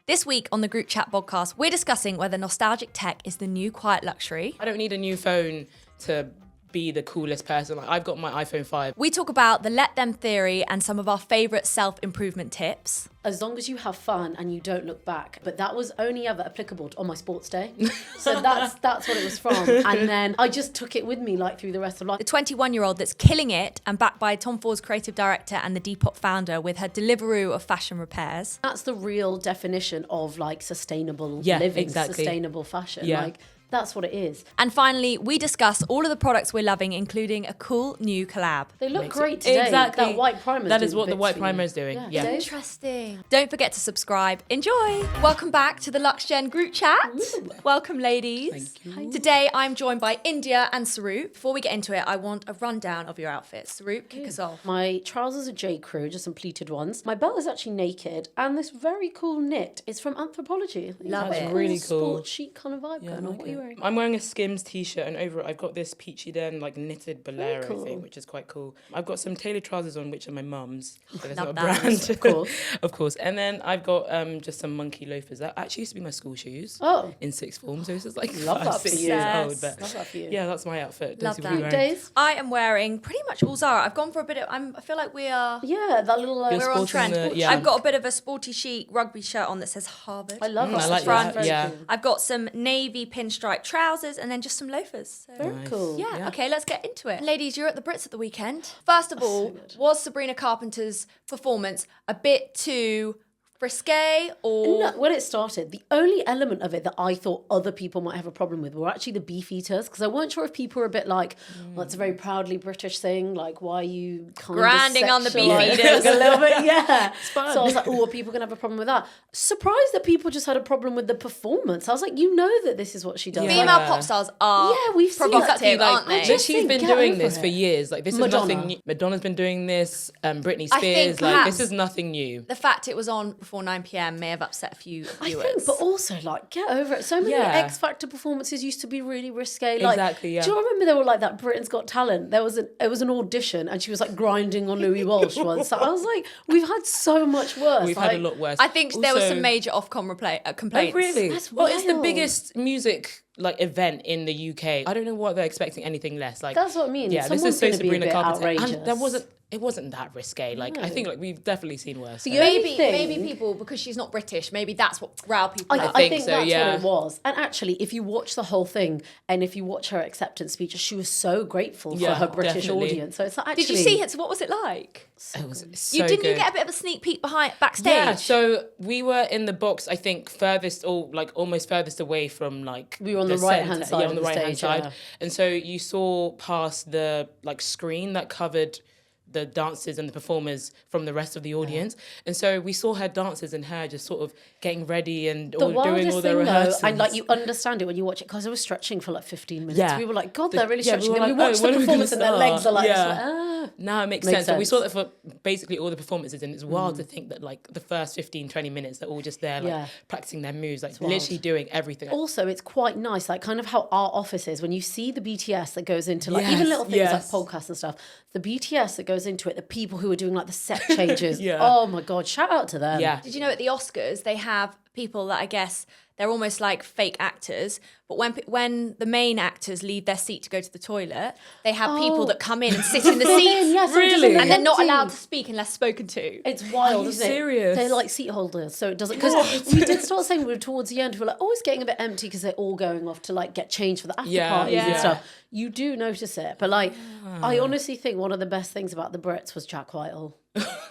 This week on the Group Chat podcast, we're discussing whether nostalgic tech is the new quiet luxury. I don't need a new phone to be the coolest person. Like, I've got my iPhone 5. We talk about the let them theory and some of our favourite self-improvement tips. As long as you have fun and you don't look back. But that was only ever applicable on my sports day. So that's what it was from. And then I just took it with me like through the rest of life. The 21-year-old that's killing it and backed by Tom Ford's creative director and the Depop founder with her Deliveroo of fashion repairs. That's the real definition of like sustainable Yeah, living, exactly. sustainable fashion. Yeah. Like that's what it is. And finally, we discuss all of the products we're loving, including a cool new collab. They look great today. Exactly. That white primer. That is what the white primer is doing. Yeah. Yeah. Interesting. Don't forget to subscribe. Enjoy. Welcome back to the LuxeGen group chat. Ooh. Welcome, ladies. Thank you. Today, I'm joined by India and Sarup. Before we get into it, I want a rundown of your outfits. Sarup, kick us off. My trousers are J. Crew, just some pleated ones. My belt is actually naked, and this very cool knit is from Anthropology. Love It's it. a Really cool. Sport chic kind of vibe going on. What are you wearing? I'm wearing a Skims t-shirt, and over it I've got this peachy den like knitted bolero cool. thing, which is quite cool. I've got some tailored trousers on, which are my mum's. So there's Love not a that. brand, Of course. of course. And then I've got just some monkey loafers that actually used to be my school shoes. Oh. In sixth form, so this is like Love 5, that for 6 you. years Yes. old. But Love that for you. yeah, that's my outfit. Love Those that. are what Good we're wearing. days. I am wearing pretty much all Zara. I've gone for a bit of, I feel like we are, Yeah, that little. You're we're on sporting trend. yeah. I've got a bit of a sporty chic rugby shirt on that says Harvard. I love I that. like that. Very Yeah. cool. I've got some navy pinstripe trousers and then just some loafers. So. Very Nice. cool. Yeah, Yeah. okay, let's get into it. Ladies, you're at the Brits at the weekend. First of all, was Sabrina Carpenter's performance a bit too risque or... No, when it started, the only element of it that I thought other people might have a problem with were actually the beef eaters, because I weren't sure if people were a bit like, well, it's a very proudly British thing, like, why are you kind Grinding of on the beef sexualising eaters. a little bit? Yeah. fun. So I was like, oh, are people going to have a problem with that? Surprised that people just had a problem with the performance. I was like, you know that this is what she does. Yeah. Like, Female pop stars are Yeah, we've seen that. provocative, Like, aren't they? just she's think, been get doing over this it. for years. Like, this is Madonna. nothing new. Madonna's been doing this. Britney I think Spears. Like, perhaps- this is nothing new. The fact it was on before 9 p.m. may have upset a few I viewers. think, but also like get over it. So many Yeah. X Factor performances used to be really risque. Like, Exactly, yeah. do you remember they were like that Britain's Got Talent? It was an audition, and she was like grinding on Louis Walsh once. So I was like, we've had so much worse. We've like, had a lot worse. I think there was Also- some major Ofcom complaints. Oh, really? That's Well, it's the wild. biggest music like event in the UK. I don't know what they're expecting anything less. Like That's what I mean. Yeah, this Someone's is so gonna be a Sabrina bit Carpenter, outrageous. and it wasn't that risque. Like I think like we've definitely seen worse. The So- only Maybe thing- people, because she's not British, maybe that's what riled people I up. think think so, that's yeah. what it was. And actually, if you watch the whole thing and if you watch her acceptance speech, she was so grateful for Yeah, her British definitely. audience. So it's like, actually, Did you see it? So what was it like? It was so You good. get a bit of a sneak peek backstage? Yeah, so we were in the box, I think, furthest or like almost furthest away from like We were on the right-hand centre- side yeah, of on the the right-hand stage, side. yeah. And so you saw past the like screen that covered the dancers and the performers from the rest of the audience. And so we saw her dancers and her just sort of getting ready and the all doing wildest all the thing though, rehearsals. and like you understand it when you watch it, because I was stretching for like 15 minutes. Yeah. We were like, God, The- they're really yeah, we stretching. were Then we like, watched oh, the when are we performance gonna and their legs are like, start? this, Yeah. like, Now it makes Makes sense. And we sense. saw that for basically all the performances, and it's wild to think that like the first 15, 20 minutes, they're all just there like Yeah. practicing their moves, like wild. literally doing everything. Also, it's quite nice, like kind of how our office is when you see the BTS that goes into like even Yes, little things yes. like podcasts and stuff. The BTS that goes into it, the people who are doing like the set changes. Yeah. Oh my God, shout out to them. Yeah. Did you know at the Oscars they have people that I guess they're almost like fake actors, but when the main actors leave their seat to go to the toilet, they have people that come in and sit in the Come in, seats, yeah, so it doesn't Really? look and they're not empty. allowed to speak unless spoken to. It's wild, you isn't it? serious? They're like seat holders, so it doesn't. Because we did start saying we were towards the end, we were like, oh, it's getting a bit empty because they're all going off to like get changed for the after Yeah, parties and yeah. stuff. You do notice it, but like, I honestly think one of the best things about the Brits was Jack Whitehall.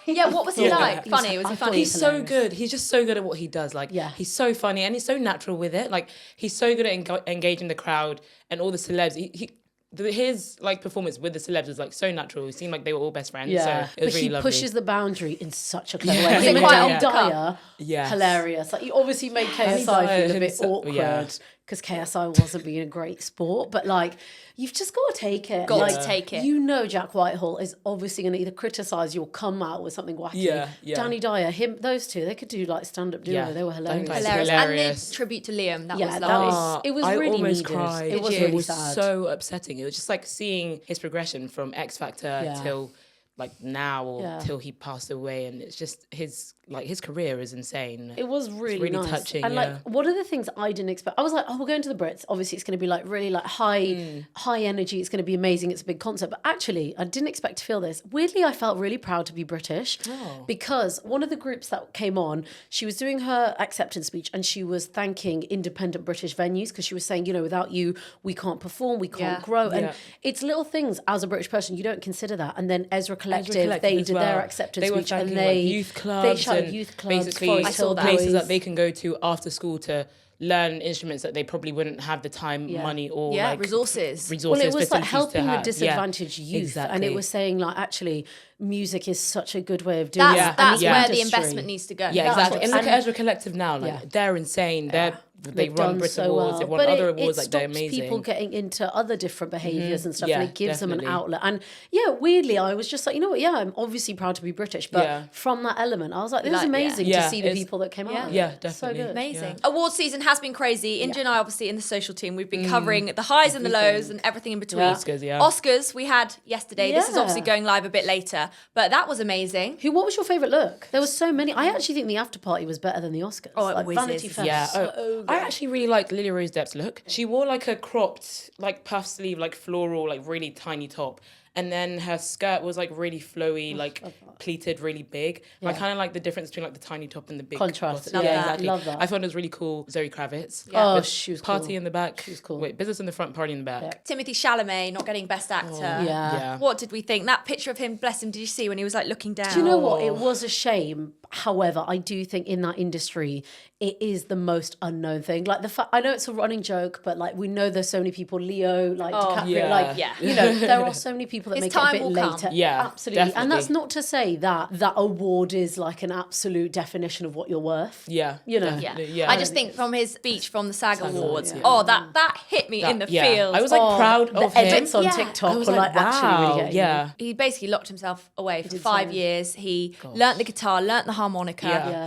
Yeah, what was he Yeah. like? He was- Funny? Was I he thought funny? He's so hilarious. good. He's just so good at what he does. Like, Yeah. he's so funny and he's so natural with it. Like, he's so good at engaging the crowd and all the celebs. His like performance with the celebs was like so natural. It seemed like they were all best friends. So it but was really he lovely. pushes the boundary in such a clever Yeah. way. Was Him it and quite Danny off the cuff? Dyer, Yes. hilarious. Like, you obviously made KSI Dyer feel a bit himself- awkward yeah. because KSI wasn't being a great sport, but like, you've just got to take it. Got like, to take it. You know Jack Whitehall is obviously going to either criticise you or come out with something wacky. Yeah, yeah. Danny Dyer, those two, they could do like stand-up duo. Yeah. They were hilarious. Danny Hilarious. Hilarious. And the tribute to Liam, that Yeah, was that lovely. was- it was I really almost needed. cried. It was you? really It was sad. so upsetting. It was just like seeing his progression from X Factor Yeah. till like now or Yeah. till he passed away, and it's just his like his career is insane. It was really nice. touching. And like one of the things I didn't expect, I was like, oh, we're going to the Brits. Obviously, it's going to be like really like high energy. It's going to be amazing. It's a big concert. But actually, I didn't expect to feel this. Weirdly, I felt really proud to be British because one of the groups that came on, she was doing her acceptance speech and she was thanking independent British venues because she was saying, you know, without you, we can't perform, we can't grow. And it's little things as a British person, you don't consider that. And then Ezra Collective, they did their acceptance speech and like youth clubs, youth clubs, basically Forest Hill places Boys. that they can go to after school to learn instruments that they probably wouldn't have the time, money, or like resources. Well, it was like facilities to helping the have. disadvantaged youth, exactly. and it was saying like actually music is such a good way of doing it. That's And where the industry. investment needs to go. Yeah, That's exactly. what- And look and- at Ezra Collective now, like they're insane. They They've run done Brit so Awards, well. they've won But other it awards, like they're stops amazing. people getting into other different behaviours and stuff, Yeah, and it gives them definitely. an outlet. And yeah, weirdly, I was just like, you know what? Yeah, I'm obviously proud to be British, but from that element, I was like, this is amazing to see the people that came out. Yeah, So definitely. good. Amazing. Award season has been crazy. India and I, obviously, in the social team, we've been covering the highs and the lows and everything in between. Oscars we had yesterday. This is obviously going live a bit later, but that was amazing. What was your favourite look? There was so many. I actually think the after party was better than the Oscars. Oh, it like whizzes. Vanity Fair. Yeah, so good. I actually really liked Lily Rose Depp's look. She wore like a cropped, like puff sleeve, like floral, like really tiny top. And then her skirt was like really flowy, like pleated, really big. I kind of like the difference between like the tiny top and the big Contrast. bottom. Love Yeah, that. exactly. Love that. I thought it was really cool. Zoe Kravitz. Oh, With she was party cool. in the back. She was cool. Wait, business in the front, party in the back. Timothy Chalamet not getting Best Actor. Yeah. What did we think? That picture of him, bless him, did you see when he was like looking down? Do you know what? It was a shame. However, I do think in that industry, it is the most unknown thing. Like the fact, I know it's a running joke, but like we know there's so many people, Leo, like DiCaprio, you know, there are so many people that His make it a time bit will later. come. Yeah, absolutely. definitely. And that's not to say that that award is like an absolute definition of what you're worth. Yeah. You know. Yeah. I just think from his speech from the SAG Awards, Awards, that hit me in the feels. I was like proud The of him. edits on Yeah. TikTok I was were like, like actually really wow, getting yeah. He basically locked himself away for did 5 so. years. He learnt the guitar, learnt the harmonica. Yeah.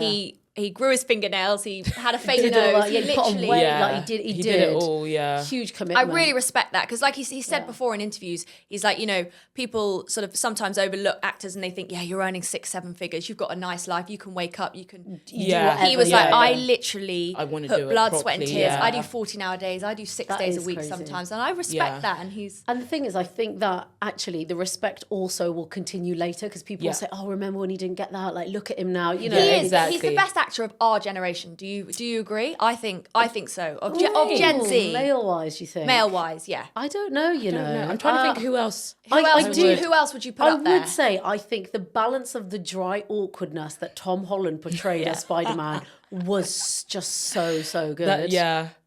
He grew his fingernails. He had a He fake did all nose. that. Yeah, He he put on literally. weight. Yeah. Like he did it all, Huge I commitment. really respect that because, like he said before in interviews, he's like, you know, people sort of sometimes overlook actors and they think, yeah, you're earning 6-7 figures, you've got a nice life, you can wake up, you can. Yeah. He was Yeah, like, yeah. I literally wanna put do it blood, sweat, and properly, tears. yeah. I do 14-hour days. I do 6 That days a is week crazy. sometimes, and I respect that. And he's. And the thing is, I think that actually the respect also will continue later because people will say, "Oh, remember when he didn't get that? Like, look at him now." You know, He is. exactly. He's the best actor of our generation. Do you agree? I think so. Of Gen Z, male-wise, you think? male-wise, yeah. I don't know. You know, I'm trying to think who else. Who I else would you put I up there? would say I think the balance of the dry awkwardness that Tom Holland portrayed as Spider-Man was just so good.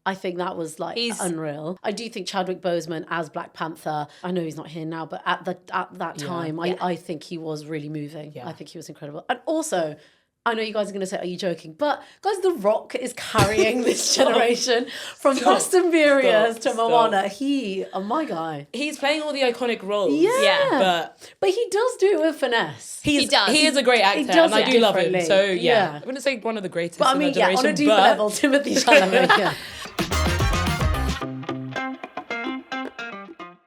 I think that was like unreal. I do think Chadwick Boseman as Black Panther, I know he's not here now, but at that time, I think he was really moving. I think he was incredible. And also, I know you guys are going to say, are you joking? But guys, The Rock is carrying this generation from Fast and Furious to Moana. My guy. He's playing all the iconic roles. Yeah. But he does do it with finesse. He does. He is a great actor, does and I it do love him. differently. So Yeah. I wouldn't say one of the greatest. But I in mean, our yeah, on a generation, deeper but level, Timothy Chalamet. Yeah.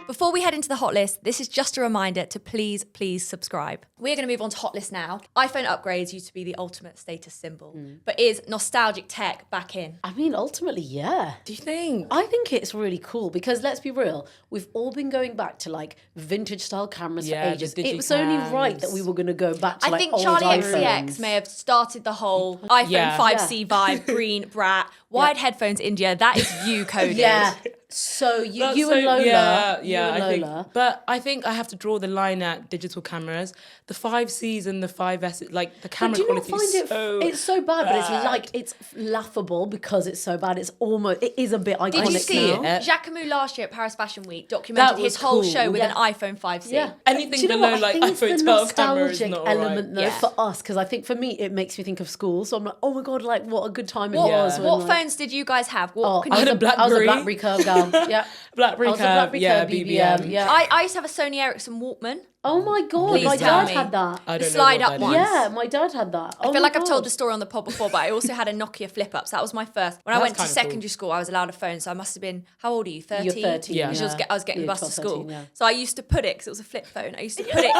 Before we head into the hot list, this is just a reminder to please subscribe. We're going to move on to hot list now. iPhone upgrades used to be the ultimate status symbol, but is nostalgic tech back in? I mean, ultimately, yeah. Do you think? I think it's really cool because let's be real, we've all been going back to like vintage style cameras for Yeah, the ages. It was only digicams. right that we were going to go back to I like think old Charlie iPhones. XCX may have started the whole iPhone Yeah. 5C vibe, green, brat, wide headphones, India. That is you coded. Yeah. So you That's and Lola. Yeah, you and I think. Lola. But I think I have to draw the line at digital cameras. The 5Cs and the 5S, like the camera Do you not quality find is it? so It's so bad, but it's bad. like it's laughable because it's so bad. It is a bit iconic. Did you see now. it? Jacques Camus last year at Paris Fashion Week documented That his was whole cool. show with Yeah. an iPhone 5C? Yeah. Anything Do you know below what? I like think it's iPhone the 12 camera is nostalgic not element though Yeah. for us because I think for me it makes me think of school. So I'm like, oh my god, like what a good time it What, was. when, what like, phones did you guys have? What, Oh, can I you was had a I was a BlackBerry. BlackBerry curve girl. Yeah. BlackBerry I was a curve, BlackBerry yeah, curve BBM. BBM. Yeah. I used to have a Sony Ericsson Walkman. Oh my God, Please my tell dad me. had that. I The don't slide know up what one. that is. Yeah, my dad had that. I feel like I've told the story on the pod before, but I also had a Nokia flip-up. So that was my first. When I went to kind of secondary school, I was allowed a phone. So I must have been, how old are you, 13? You're 13, Yeah. I was getting the You're bus to 12, school. 13, yeah. So I used to put it, because it was a flip phone, I used to put it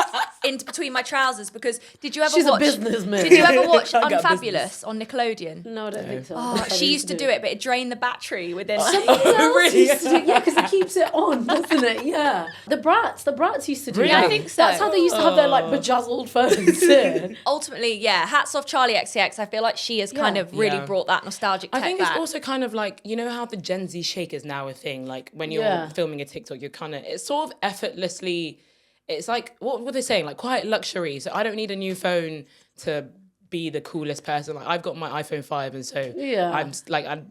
into between my trousers because did you ever She's watch... a businessman. Did you ever watch Can't get Unfabulous on Nickelodeon? No, I don't think so. Oh, That's how she they used to do it, but it drained the battery within... Somebody else Really? used to do, yeah, because it keeps it on, doesn't it? Yeah. The brats used to do Really? that. I think so. That's how they used to have their like bejazzled phones. Yeah. Ultimately, yeah, hats off Charlie XCX. I feel like she has kind of really Yeah. brought that nostalgic tech I think back. it's also kind of like, you know how the Gen Z shake is now a thing? Like when you're Yeah. filming a TikTok, you're kind of, it's sort of effortlessly, it's like, what were they saying? Like quite luxury. So I don't need a new phone to be the coolest person. Like I've got my iPhone 5 and so Yeah.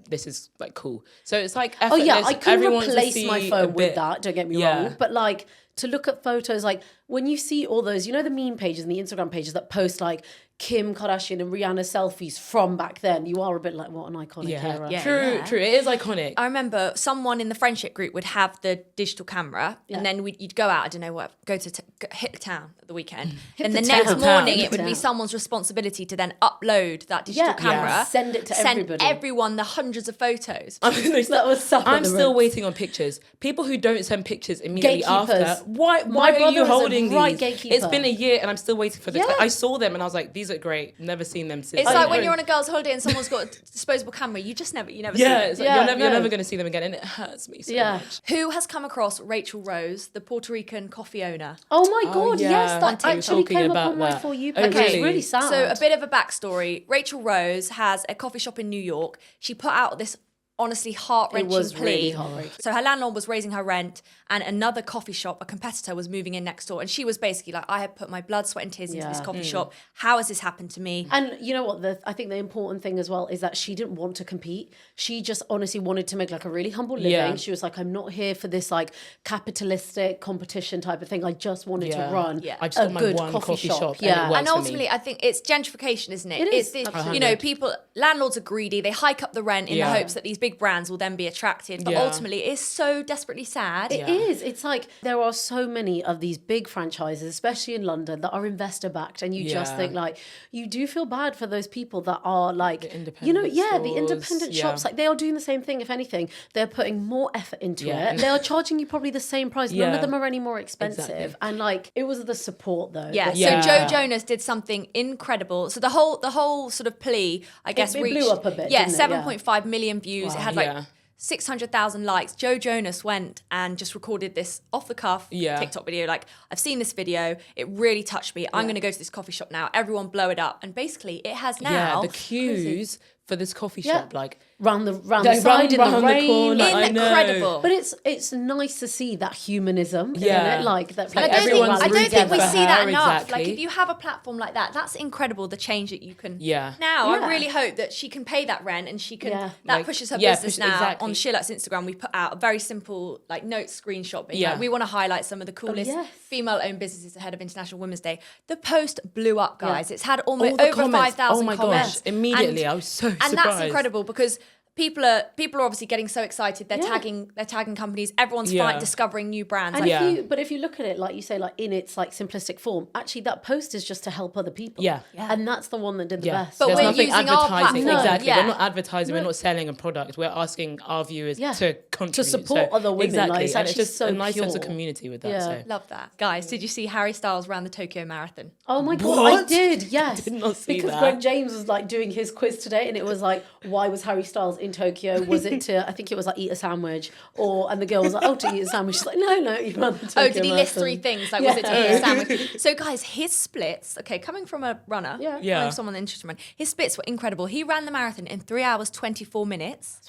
this is like cool. So it's like Oh effortless. yeah, I couldn't Everyone wants to replace see my a phone with bit- that, don't get me Yeah. wrong. But like to look at photos, like when you see all those, you know the meme pages and the Instagram pages that post like Kim Kardashian and Rihanna selfies from back then, you are a bit like, what an iconic era. Yeah. True. It is iconic. I remember someone in the friendship group would have the digital camera, and then you'd go out. I don't know what, hit the town at the weekend. Then the the next town. morning, Hit it the would be town. someone's responsibility to then upload that digital camera, Yeah. Send it to everybody. everyone the hundreds of photos. That was stuff I'm on the still road. waiting on pictures. People who don't send pictures immediately Gatekeepers. after. Why My are brother you is a holding right these? gatekeeper. It's been a year and I'm still waiting for the. Yeah. I saw them and I was like, these are great. Never seen them since. It's like when you're on a girl's holiday and someone's got a disposable camera, you never see Yeah, them. it's like, you're never going to see them again, and it hurts me so much. Who has come across Rachel Rose, the Puerto Rican coffee owner? Oh my God, yeah. yes, On that TikTok. actually came Talking up about on my that. For You Oh, page. really? It's really sad. So a bit of a backstory. Rachel Rose has a coffee shop in New York. She put out this honestly heart-wrenching It was plea. really heartbreaking. So her landlord was raising her rent and another coffee shop, a competitor, was moving in next door. And she was basically like, I have put my blood, sweat and tears into this Yeah. coffee shop. How has this happened to me? And you know what? I think the important thing as well is that she didn't want to compete. She just honestly wanted to make like a really humble living. Yeah. She was like, I'm not here for this like capitalistic competition type of thing. I just wanted to run I just a got my good one coffee shop. and it Yeah. works And for me. ultimately, I think it's gentrification, isn't it? It is, It's this, absolutely. you know, landlords are greedy. They hike up the rent in Yeah. the hopes that these big brands will then be attracted. But Yeah. ultimately, it's so desperately sad. It is. It's like there are so many of these big franchises, especially in London, that are investor backed, and you just Yeah. think like you do feel bad for those people that are like the independent the stores, independent yeah. shops. Like they are doing the same thing. If anything, they're putting more effort into Yeah. it. They are charging you probably the same price. None Yeah. of them are any more expensive. Exactly. And like it was the support though. Yeah. Yeah. So Joe Jonas did something incredible. So the whole sort of plea, I guess, it reached blew up a bit, Yeah, didn't it? 7.5 million views. It had like Yeah. 600,000 likes. Joe Jonas went and just recorded this off the cuff Yeah. TikTok video. Like, I've seen this video. It really touched me. I'm going to go to this coffee shop now. Everyone blow it up. And basically, it has now. Yeah, the queues for this coffee shop, like round the They side in run the round the rain. corner. I know. Incredible. But it's nice to see that humanism, Yeah. isn't it? Like that. I don't, think, everyone's I don't think we rooting for see that her, enough. exactly. Like, if you have a platform like that, that's incredible, the change that you can. Yeah. Now, Yeah. I really hope that she can pay that rent and she can. Yeah. That Like, pushes her yeah, business push- now. exactly. On Sheerluxe Instagram, we put out a very simple like note screenshot. Being Yeah. like, we want to highlight some of the coolest yes. female-owned businesses ahead of International Women's Day. The post blew up, guys. It's had All almost the over comments. 5,000 Oh my comments. gosh! Immediately, And- I was so and surprised. that's incredible because people are obviously getting so excited. They're tagging companies. Everyone's Yeah. discovering new brands. And Like, Yeah. if you look at it, like you say, like in its like simplistic form, actually that post is just to help other people. Yeah. And that's the one that did the Yeah. best. But There's we're nothing using our advertising. platform. Exactly. Yeah. We're not advertising. We're not selling a product. We're asking our viewers Yeah. to contribute. support other women, Exactly. like, it's and it's actually just so a nice sense of pure. community with that. Yeah. So. love that. Guys, did you see Harry Styles ran the Tokyo Marathon? Oh my god, I What? did, yes. Did not see because that. Greg James was like doing his quiz today and it was like, why was Harry Styles in Tokyo? Was it to I think it was like eat a sandwich and the girl was like, oh, to eat a sandwich. She's like, no, you run the Tokyo Oh, did he list Marathon. 3 things? Like, was it to eat a sandwich? So, guys, his splits, okay, coming from a runner, Yeah. coming from someone interested in running, his splits were incredible. He ran the marathon in 3 hours, 24 minutes.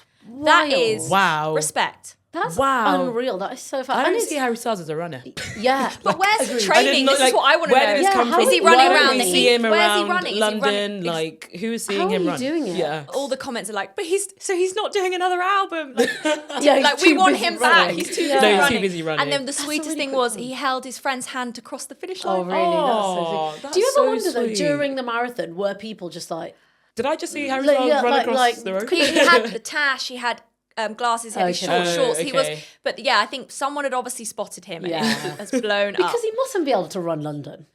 That is Wow. respect. That's Wow. unreal. That is so fast. I And don't it's- see Harry Styles as a runner. Yeah. But where's the agreed. training? This is what I want to know. Where did this come how from? Is he Why running don't around we the see heat? him Where's he around running? Is he London? running? Like, who is seeing How him are you run? doing it? Yeah. All the comments are like, but he's not doing another album. Like, Yeah, he's like we too want busy him back. running. He's too Yeah. busy No, he's running. too busy running. And then the That's a sweetest really thing quick was one. he held his friend's hand to cross the finish line. Oh, really? That's so Oh, sweet. that's Do you ever so wonder though, sweet. during the marathon, were people just like, Did I just see Harry Like, Styles yeah, run like- across like- the road? He had the tash, he had glasses, he had these short shorts. He was, but yeah, I think someone had obviously spotted him and he has blown up. Because he mustn't be able to run London.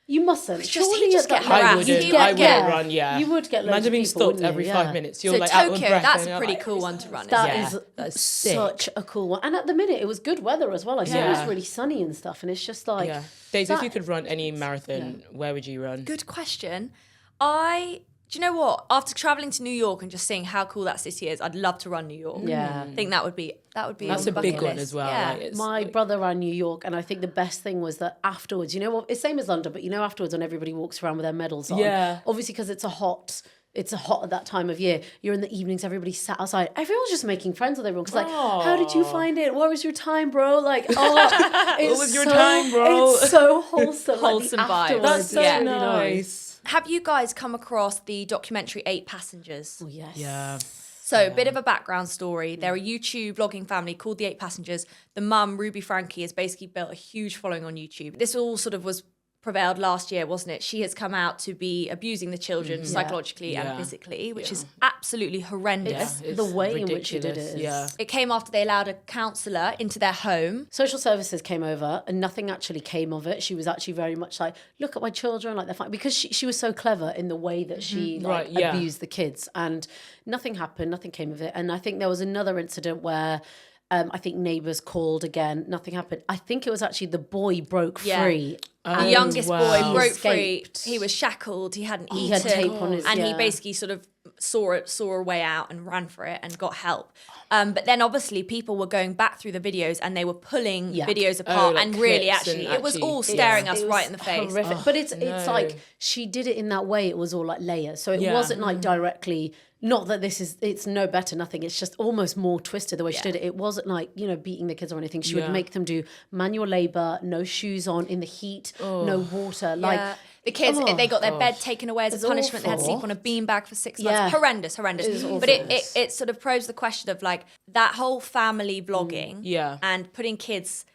You mustn't. Surely you just get harassed. I wouldn't run, You would get loads Imagine of being people, stopped every 5 minutes. You're so like out of Tokyo, breath. that's a pretty cool one to run. That is such a cool one. And at the minute, it was good weather as well. I saw it was really sunny and stuff. And it's just like... Yeah. Daisy, if you could run any marathon, where would you run? Good question. Do you know what? After traveling to New York and just seeing how cool that city is, I'd love to run New York. Yeah. I think that would be That's a big one as well. Yeah. Like, my brother ran New York, and I think the best thing was that afterwards, you know what? It's same as London, but you know afterwards when everybody walks around with their medals on. Yeah. Obviously because it's a hot at that time of year. You're in the evenings, everybody sat outside. Everyone's just making friends with everyone. Because like, how did you find it? What was your time, bro? Like, what was your time, bro? It's so wholesome. Wholesome vibe. That's so nice. Have you guys come across the documentary 8 Passengers? Oh, yes. Yeah. So, a bit of a background story. They're a YouTube vlogging family called The 8 Passengers. The mum, Ruby Frankie, has basically built a huge following on YouTube. This all sort of was prevailed last year, wasn't it? She has come out to be abusing the children psychologically and physically, which is absolutely horrendous. It's the way in which she did it. Yeah. It came after they allowed a counsellor into their home. Social services came over and nothing actually came of it. She was actually very much like, look at my children, like they're fine. Because she was so clever in the way that she abused the kids. And nothing happened, nothing came of it. And I think there was another incident where I think neighbours called again, nothing happened. I think it was actually the boy broke free. The youngest boy broke escaped. free. He was shackled. He hadn't eaten. He had tape on his... And he basically sort of saw a way out and ran for it and got help. But then obviously people were going back through the videos and they were pulling videos apart like and really clips actually and it was all staring us right in the face. Horrific. But it's like she did it in that way. It was all like layers. So it wasn't like directly... Not that it's no better, nothing. It's just almost more twisted the way she did it. It wasn't like, beating the kids or anything. She would make them do manual labour, no shoes on, in the heat, no water. Like the kids, they got their bed taken away as a punishment. They had to sleep on a beanbag for 6 months. Horrendous. But it sort of probes the question of like that whole family vlogging and putting kids...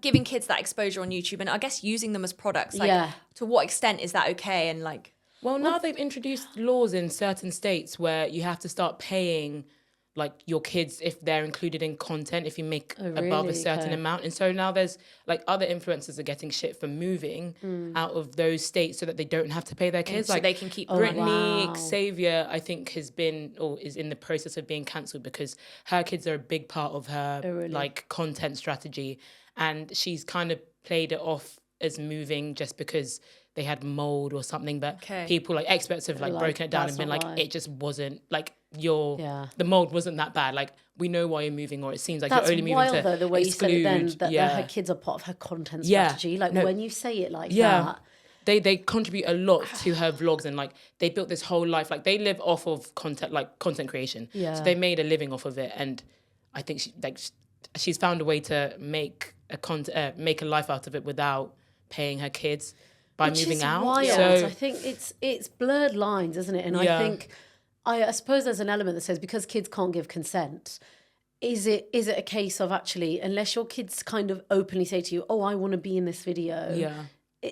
giving kids that exposure on YouTube and I guess using them as products. Like, to what extent is that okay? And like... Well, now they've introduced laws in certain states where you have to start paying like your kids if they're included in content if you make above a certain amount. And so now there's like other influencers are getting shit for moving out of those states so that they don't have to pay their kids. So like they can keep Brittany Xavier, I think, has been or is in the process of being cancelled because her kids are a big part of her like content strategy. And she's kind of played it off as moving just because they had mold or something, but people like experts have like broken it down and been like, it just wasn't like the mold wasn't that bad. Like we know why you're moving, or it seems like you're only moving to though, the way exclude. You said it then, that her kids are part of her content strategy. Like when you say it like that. They contribute a lot to her vlogs and like they built this whole life. Like they live off of content creation. Yeah. So they made a living off of it. And I think she's found a way to make a life out of it without paying her kids. By moving out. Wild. So I think it's blurred lines, isn't it? And I think I suppose there's an element that says because kids can't give consent, is it a case of actually unless your kids kind of openly say to you, "Oh, I want to be in this video."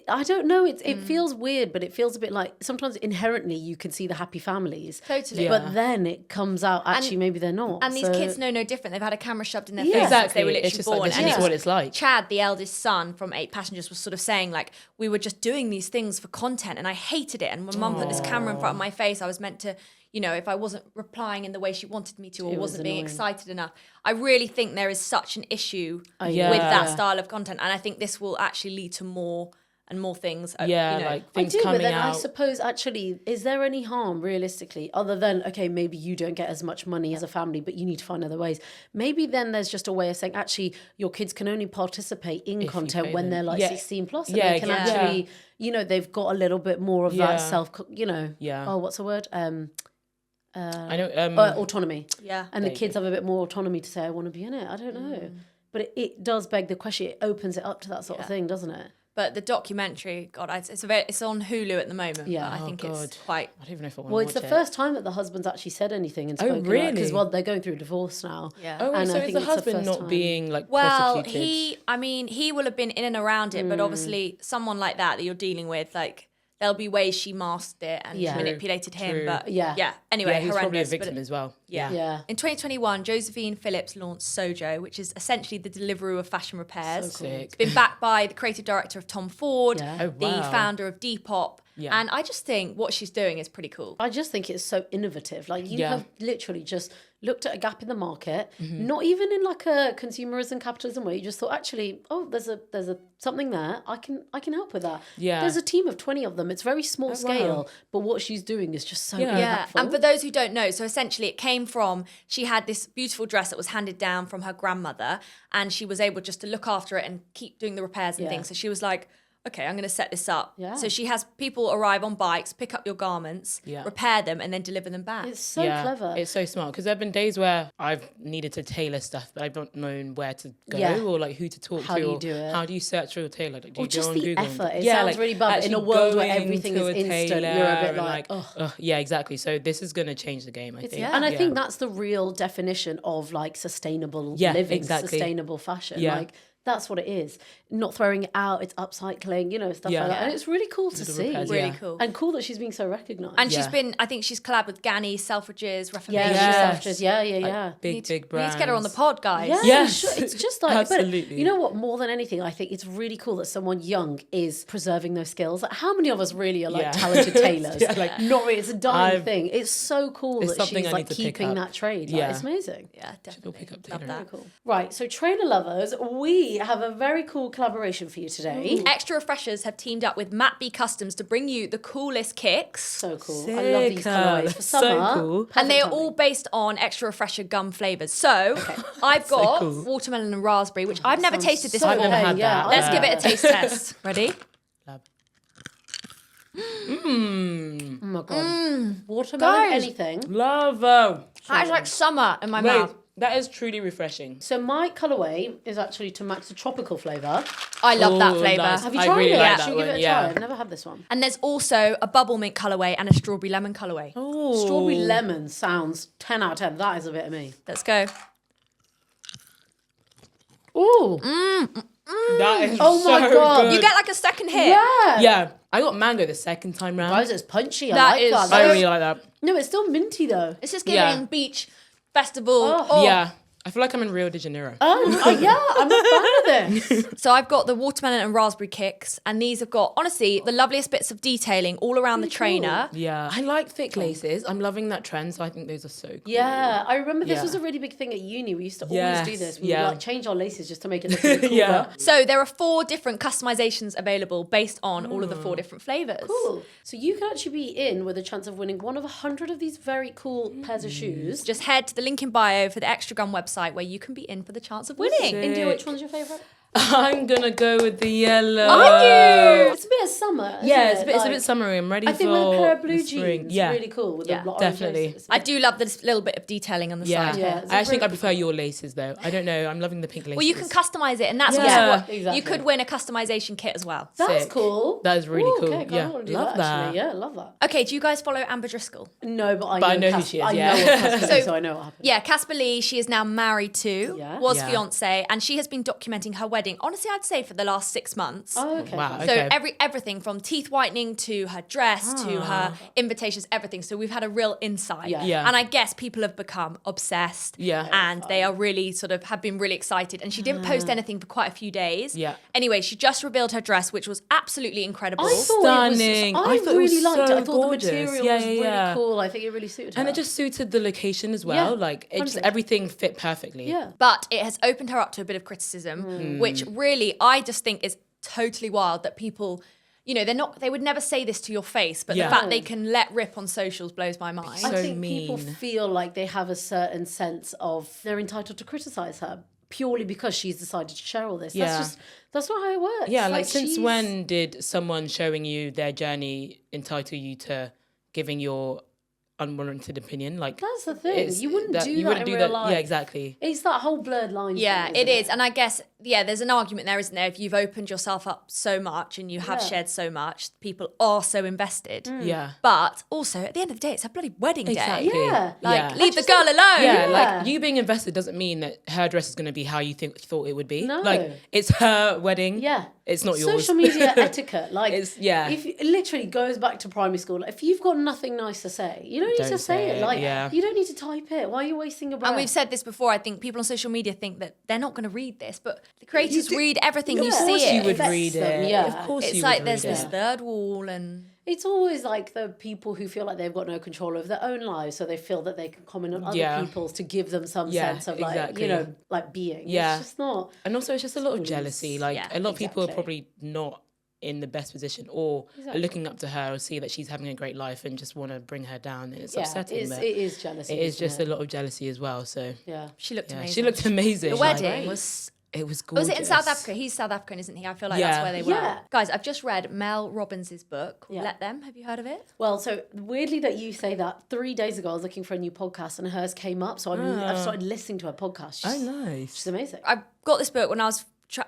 I don't know. It feels weird, but it feels a bit like sometimes inherently you can see the happy families. Totally. But then it comes out, actually, maybe they're not. And these kids know no different. They've had a camera shoved in their face since they were literally born. Like, this is what it's like. Chad, the eldest son from 8 Passengers, was sort of saying, like, we were just doing these things for content and I hated it. And when mum put this camera in front of my face, I was meant to... if I wasn't replying in the way she wanted me to or wasn't being excited enough. I really think there is such an issue with that style of content. And I think this will actually lead to more and more things. Like things coming but then out. I suppose actually, is there any harm realistically other than, okay, maybe you don't get as much money as a family, but you need to find other ways. Maybe then there's just a way of saying, actually, your kids can only participate in content when they're like 16 plus. And they can actually, they've got a little bit more of that oh, what's the word? I know autonomy. Yeah. And the kids have a bit more autonomy to say, I want to be in it. I don't know. But it does beg the question. It opens it up to that sort of thing, doesn't it? But the documentary, God, it's on Hulu at the moment. Yeah, I think it's quite... I don't even know if I want to watch it. Well, it's the first time that the husband's actually said anything and spoken. Oh, really? Because they're going through a divorce now. Yeah. Oh, and so is the husband not being prosecuted? Well, he will have been in and around it, but obviously someone like that you're dealing with, like... there'll be ways she masked it and manipulated him. But anyway, he's horrendous. probably a victim as well. Yeah. In 2021, Josephine Phillips launched Sojo, which is essentially the Deliveroo of fashion repairs. So cool. It's been backed by the creative director of Tom Ford, Yeah. the founder of Depop. Yeah. And I just think what she's doing is pretty cool. I just think it's so innovative. Like you have literally just looked at a gap in the market, not even in like a consumerism capitalism way. You just thought, actually, there's a something there. I can help with that. Yeah. There's a team of 20 of them. It's very small scale, but what she's doing is just so impactful. And for those who don't know, so essentially it came from, she had this beautiful dress that was handed down from her grandmother, and she was able just to look after it and keep doing the repairs and things. So she was like, okay, I'm going to set this up. Yeah. So she has people arrive on bikes, pick up your garments, repair them, and then deliver them back. It's so clever. It's so smart, because there have been days where I've needed to tailor stuff, but I've not known where to go or like who to talk to. How do you do it? How do you search for a tailor? Like, do you just go on the Google? effort. It sounds really bad. In a world where everything is instant, you're a bit like, yeah, exactly. So this is going to change the game, I think. And I think that's the real definition of like sustainable living, sustainable fashion. Yeah. Like, that's what it is. Not throwing it out, it's upcycling, stuff like that. And it's really cool to see. Really cool. And cool that she's being so recognised. And she's been, I think she's collabed with Ganni, Selfridges, Reformation. Yeah. Big brands. We need to get her on the pod, guys. Yeah, sure. It's just like, absolutely. But you know what, more than anything, I think it's really cool that someone young is preserving those skills. Like, how many of us really are like talented tailors? Not really, it's a dying thing. It's so cool that she's like keeping that trade. Like, it's amazing. Yeah, definitely. Pick up Love that. Cool. Right, so trainer lovers, we have a very cool collaboration for you today. Ooh. Extra Refreshers have teamed up with Matt B Customs to bring you the coolest kicks. So cool. Sick. I love these colourways for summer. So cool. And they are all based on Extra Refresher gum flavours. So I've got watermelon and raspberry, which I've never tasted this before. I've never had that. Let's give it a taste test. Ready? Oh my god. Watermelon, anything. Love. That is like summer in my mouth. That is truly refreshing. So my colourway is actually to match the tropical flavour. I love that flavour. Nice. Have you tried it? Like Should we give it a try? I've never had this one. And there's also a bubble mint colourway and a strawberry lemon colourway. Oh. Strawberry lemon sounds 10 out of 10. That is a bit of me. Let's go. Ooh. That is my god. good. You get like a second hit. Yeah. I got mango the second time round. Guys, it's punchy. I like that. I really like that. No, it's still minty though. It's just giving beach festival. Yeah. I feel like I'm in Rio de Janeiro. Yeah, I'm a fan of this. So I've got the watermelon and raspberry kicks, and these have got, honestly, the loveliest bits of detailing all around the trainer. Cool. Yeah. I like thick laces. I'm loving that trend, so I think those are so cool. Yeah, I remember this was a really big thing at uni. We used to always do this. We would like change our laces just to make it look a bit cooler. So there are 4 different customizations available based on all of the 4 different flavors. Cool. So you can actually be in with a chance of winning one of 100 of these very cool pairs of shoes. Just head to the link in bio for the Extra Gum website where you can be in for the chance of winning. India, which one's your favourite? I'm gonna go with the yellow. Are you? It's a bit of summer. Yeah, it's a bit summery. I'm ready for. I think with a pair of blue jeans, really cool. With the definitely. Laces. I do love this little bit of detailing on the side. Yeah, I actually think I prefer your laces though. I don't know. I'm loving the pink laces. Well, you can customize it, and that's what exactly. You could win a customization kit as well. That's cool. That is really cool. Okay, I want to do love that. Actually. Yeah, love that. Okay, do you guys follow Amber Driscoll? No, but I know who she is. I know what Casper is, so I know what happened. Yeah, Casper Lee, she is now married to, fiance, and she has been documenting her wedding, honestly, I'd say for the last 6 months. Oh, okay. Wow, so everything from teeth whitening to her dress to her invitations, everything. So we've had a real insight. Yeah. And I guess people have become obsessed. Yeah. And they are really have been really excited. And she didn't post anything for quite a few days. Yeah. Anyway, she just revealed her dress, which was absolutely incredible. I thought Stunning. I really liked it. I thought gorgeous. the material was really cool. I think it really suited her. And it just suited the location as well. Like everything fit perfectly. Yeah. But it has opened her up to a bit of criticism, which really I just think is totally wild that people, they would never say this to your face, but the fact they can let rip on socials blows my mind. I think people feel like they have a certain sense of they're entitled to criticize her purely because she's decided to share all this. Yeah. That's not how it works. Yeah, like since when did someone showing you their journey entitle you to giving your unwarranted opinion? Like, that's the thing. You wouldn't do that in real life. Yeah, exactly. It's that whole blurred line. Yeah, thing, it is. And I guess there's an argument there, isn't there? If you've opened yourself up so much and you have shared so much, people are so invested. Yeah. But also, at the end of the day, it's a bloody wedding day. Yeah. Like, leave the girl alone. Yeah, like you being invested doesn't mean that her dress is going to be how you thought it would be. No. Like, it's her wedding. Yeah. It's not yours. Social media etiquette, like, If it literally goes back to primary school. If you've got nothing nice to say, you don't need to say it. Like, you don't need to type it. Why are you wasting your breath? And we've said this before. I think people on social media think that they're not going to read this, but the creators read everything. You see it. You would read it. Yeah. Of course It's you like would there's read this third wall, and it's always like the people who feel like they've got no control over their own lives, so they feel that they can comment on other people's to give them some sense of like, you know, like being. Yeah. It's just not. And also it's just a lot of jealousy. Like a lot of people are probably not in the best position or are looking up to her or see that she's having a great life and just want to bring her down, and it's upsetting. It is jealousy. It is just a lot of jealousy as well. So she looked amazing. She looked amazing. The wedding was... It was gorgeous. Was it in South Africa? He's South African, isn't he? I feel like that's where they were. Yeah. Guys, I've just read Mel Robbins' book, Let Them. Have you heard of it? Well, so weirdly that you say that, 3 days ago I was looking for a new podcast and hers came up. So I've started listening to her podcast. Nice. She's amazing. I got this book when I was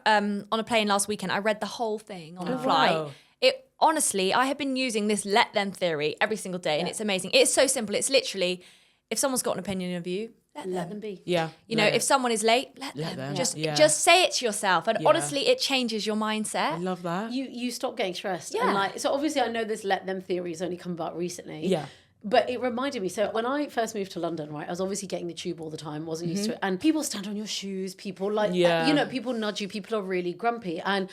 on a plane last weekend. I read the whole thing on a flight. Wow. It honestly, I have been using this let them theory every single day, and it's amazing. It's so simple. It's literally, if someone's got an opinion of you, let them be. Yeah. You know, if someone is late, let them. Just say it to yourself, and honestly, it changes your mindset. I love that. You stop getting stressed. Yeah. And like, so obviously I know this let them theory has only come about recently. Yeah. But it reminded me, so when I first moved to London, right, I was obviously getting the tube all the time, wasn't used to it. And people stand on your shoes, people like, you know, people nudge you, people are really grumpy. And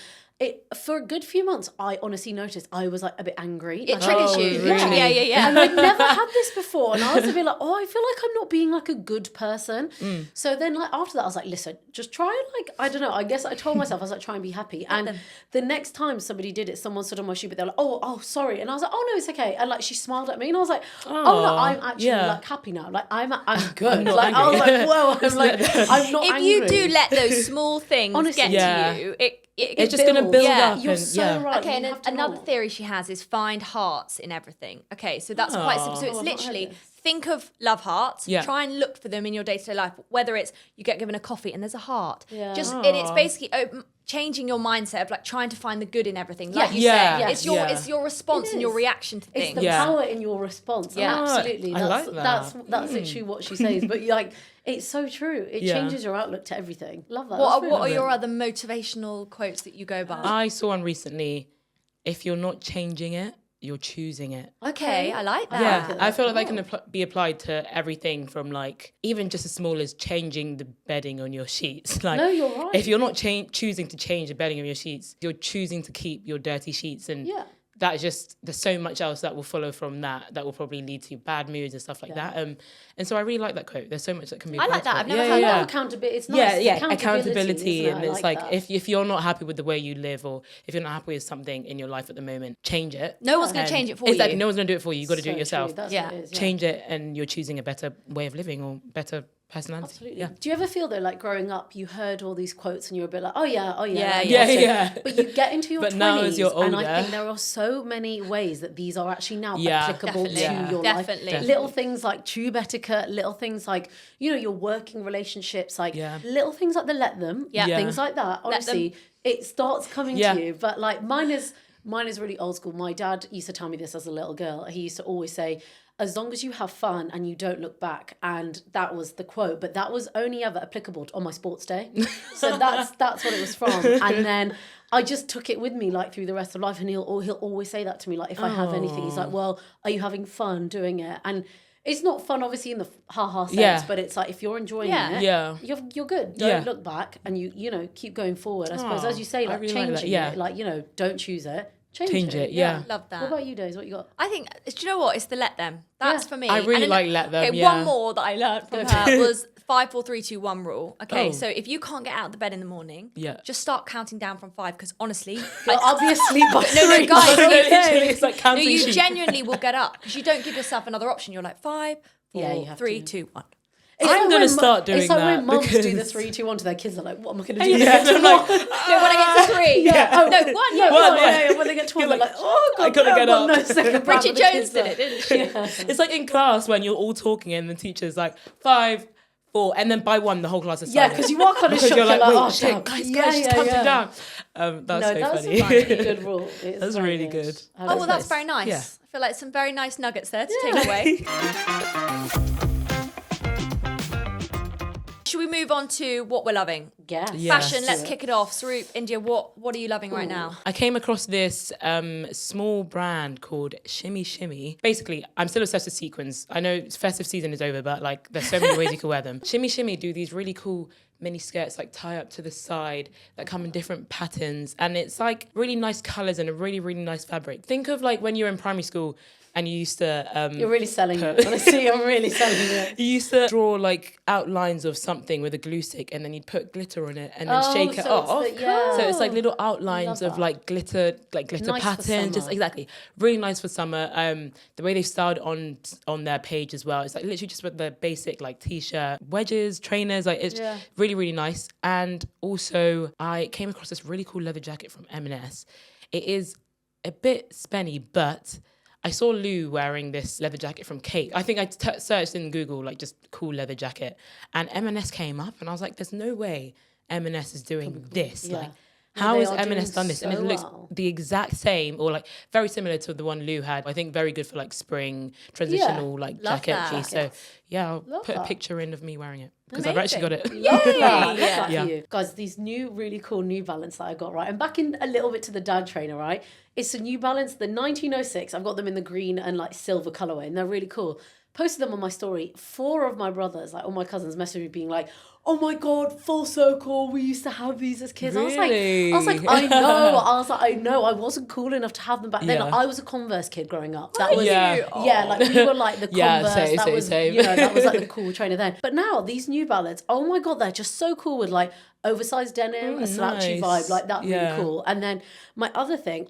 for a good few months, I honestly noticed I was like a bit angry. It triggers you. Really? Yeah. And I'd never had this before. And I was a bit like, I feel like I'm not being like a good person. So then like after that, I was like, listen, just try and like, I don't know. I guess I told myself, I was like, try and be happy. And the next time somebody did it, someone stood on my shoe, but they're like, oh, sorry. And I was like, oh no, it's okay. And like, she smiled at me and I was like, oh no, I'm actually like happy now. Like I'm good. Like I was like, whoa, I'm like, I'm not angry. If you do let those small things get to you, it's just going to build up. You're so right. Okay, and another theory she has is find hearts in everything. Okay, so that's quite simple. So it's literally think of love hearts. Try and look for them in your day-to-day life. Whether it's you get given a coffee and there's a heart. And it's basically changing your mindset of like trying to find the good in everything. Like you said, it's your response and your reaction to things. It's the power in your response. Yeah, absolutely. I like that. That's literally what she says. But like, it's so true. It changes your outlook to everything. Love that. What are your other motivational quotes that you go by? I saw one recently. If you're not changing it, you're choosing it. Okay, I like that. Yeah, I feel like they can be applied to everything from like, even just as small as changing the bedding on your sheets. Like, no, you're right. If you're not choosing to change the bedding on your sheets, you're choosing to keep your dirty sheets. And that is just, there's so much else that will follow from that will probably lead to bad moods and stuff like that. And so I really like that quote. There's so much that can be applied. I like that. To I've never heard that. Accountability. It's nice. Accountability. And it's like, that. if you're not happy with the way you live, or if you're not happy with something in your life at the moment, change it. No one's going to change it for you. Exactly. No one's going to do it for you. You've got to do it yourself. It is, change it, and you're choosing a better way of living or better personality. Absolutely. Yeah. Do you ever feel though, like growing up, you heard all these quotes and you were a bit like, oh yeah. But you get into your 20s, now as you're older, and I think there are so many ways that these are actually now applicable to your life. Little things like tube etiquette, little things like, you know, your working relationships, like little things like the let them, things like that. Honestly, it starts coming to you. But like mine is really old school. My dad used to tell me this as a little girl. He used to always say, as long as you have fun and you don't look back. And that was the quote, but that was only ever applicable on my sports day. So that's what it was from. And then I just took it with me like through the rest of life. And he'll always say that to me, like if I have anything, he's like, well, are you having fun doing it? And it's not fun, obviously, in the ha-ha sense, but it's like if you're enjoying it, you're good. Don't look back, and you know, keep going forward. I suppose, as you say, like really changing like it, like, you know, don't choose it. Change it. Yeah. Love that. What about you, Days? What you got? I think, do you know what? It's the let them. That's for me. I really like let them. Okay, one more that I learned from her was 5, 4, 3, 2, 1 rule. Okay, so if you can't get out of the bed in the morning, just start counting down from 5, because honestly, I'll be asleep by 3. No, guys, it's like counting you sheep. genuinely will get up because you don't give yourself another option. You're like 5, 4, 3, 2, 1. I'm going to start doing that. It's like when mums do the 3, 2, 1 to their kids, they're like, what am I going to do? I'm like, no, when I get to 3. No, 1. When they get to 1, they're like, oh, God, I got to get up. No, Bridget Jones did it, didn't she? It's like in class when you're all talking and the teacher's like, 5, 4, and then by 1 the whole class is Yeah, silent. because you are kind of shocked. you're like, oh, wait, shit, damn. guys, she's counting down. That's No, so that's funny. a really good rule. It's That's very really good. Oh, well, that's very nice. Yeah. I feel like some very nice nuggets there to take away. Should we move on to what we're loving? Yes. Fashion, let's kick it off. Sarup, India, what are you loving right now? I came across this small brand called Shimmy Shimmy. Basically, I'm still obsessed with sequins. I know festive season is over, but like there's so many ways you can wear them. Shimmy Shimmy do these really cool mini skirts like tie up to the side that come in different patterns, and it's like really nice colors and a really, really nice fabric. Think of like when you were in primary school and you used to You're really selling it. Honestly, I'm really selling it. you used to draw like outlines of something with a glue stick, and then you'd put glitter on it and then shake it off. So it's like little outlines of like glitter Nice pattern. Just exactly, really nice for summer. The way they've styled on their page as well. It's like literally just with the basic like t-shirt, wedges, trainers. Like it's really, really nice. And also, I came across this really cool leather jacket from M&S. It is a bit spenny, but I saw Lou wearing this leather jacket from Kate. I think I searched in Google, like just cool leather jacket. And M&S came up and I was like, there's no way M&S is doing this. Yeah. Like, how They has are M&S done doing this? And it so looks well. the exact same or like very similar to the one Lou had. I think very good for like spring transitional like Love jacket that. piece. So yeah, I'll put that. a picture in of me wearing it because I've actually got it. Love that. Love that Yeah. for you. Guys, these new, really cool New Balance that I got, right? And back in a little bit to the dad trainer, right? It's a New Balance, the 1906. I've got them in the green and like silver colorway, and they're really cool. Posted them on my story. 4 of my brothers, like all my cousins, messaged me being like, "Oh my god, full circle! We used to have these as kids." Really? I was like, I know. I know. I wasn't cool enough to have them back then. Yeah. Like, I was a Converse kid growing up. That was Yeah. like we were like the Converse. same, that same, was same. you know that was like the cool trainer then. But now these New Balance, oh my god, they're just so cool with like oversized denim, a slouchy nice. vibe, like that really cool. And then my other thing,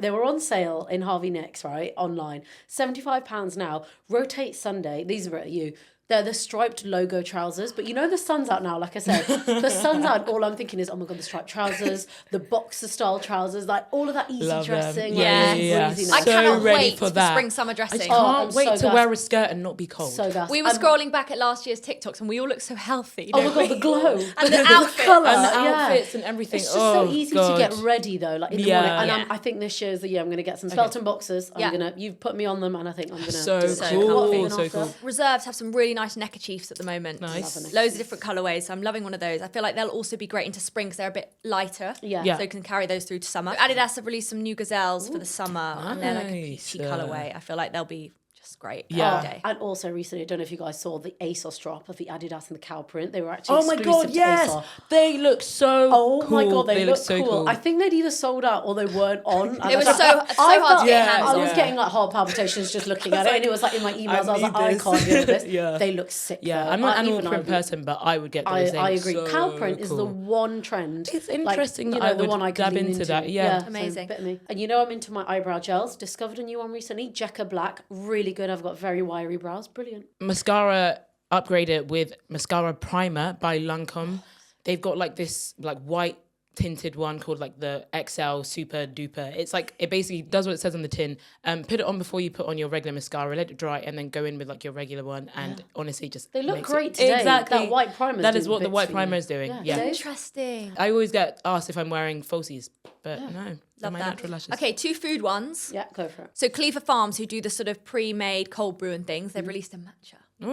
they were on sale in Harvey Nicks, right, online, £75 now. Rotate Sunday. These are at you. They're the striped logo trousers, but you know the sun's out now, like I said. The sun's out, all I'm thinking is, oh my God, the striped trousers, the boxer style trousers, like all of that easy Love dressing. them. Like, Yeah, easy yeah. breeziness. I So cannot ready wait for for that. spring summer dressing. I'm Can't wait so to gassed. wear a skirt and not be cold. So gassed. We were scrolling back at last year's TikToks and we all look so healthy. Oh my don't God, we? the glow. And the outfit. colour. And the yeah. outfits and everything. It's just so easy God. to get ready though, like in the Yeah. morning. And Yeah. I think this year's the year I'm going to get some Felton boxers. You've put me on them, and I think I'm going to So do it. cool, So so cool. Reserves have some really nice neckerchiefs at the moment. Nice. Loads of different colourways. So I'm loving one of those. I feel like they'll also be great into spring because they're a bit lighter. Yeah. So you can carry those through to summer. Adidas have released some new gazelles for the summer. And they're like a peachy colourway. I feel like they'll be just great. Yeah. every day. And also recently, I don't know if you guys saw the ASOS drop of the Adidas and the cow print. They were actually Oh my exclusive God, to yes. ASOS. They look so Oh cool. my God, they look so cool. cool. I think they'd either sold out or they weren't on. And It was I so felt- hard to get Yeah, hands I on. was getting like heart palpitations just looking at it, and it was like in my emails. I was like, I need can't deal with this. Yeah. They look sick. Yeah, though. I'm not an animal Even print would. person, but I would get those. They I look agree. so Cow print is the cool. one trend. It's interesting Like, that I the would one I could dab lean into that, yeah. so Amazing. bit me. And you know I'm into my eyebrow gels. Discovered a new one recently. Jekka Black. Really good. I've got very wiry brows. Brilliant. Mascara upgraded with mascara primer by Lancome. They've got like this like white tinted one called like the XL Super Duper. It's like it basically does what it says on the tin. Put it on before you put on your regular mascara, let it dry, and then go in with like your regular one. And honestly, just They look makes great it, today. Exactly. That white primer. That is what the white primer is doing. Yeah. Interesting. I always get asked if I'm wearing falsies, but no, they're Love my that. natural lashes. Okay, 2 food ones. Yeah, go for it. So Cleaver Farms, who do the sort of pre-made cold brew and things, they've released a matcha. So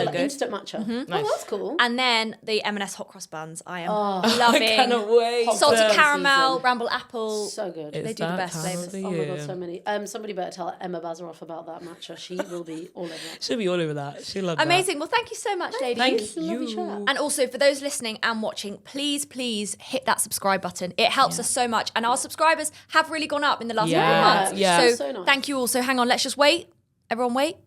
like good. instant matcha. Nice. Oh, that's cool. And then the M&S hot cross buns. I am loving. I cannot wait. Salted Hot caramel, season. bramble apple. So good. They do the best flavours. Oh my God, so many. Somebody better tell Emma Bazaroff about that matcha. She will be all over it. She'll be all over that. She'll love that. Amazing. Well, thank you so much, ladies. Thank Lovely you. chat. And also, for those listening and watching, please hit that subscribe button. It helps us so much. And our subscribers have really gone up in the last couple of months. Yeah. So, nice. thank you all. So hang on, let's just wait. Everyone wait.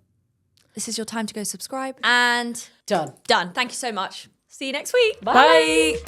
This is your time to go subscribe. And Done. done. Thank you so much. See you next week. Bye.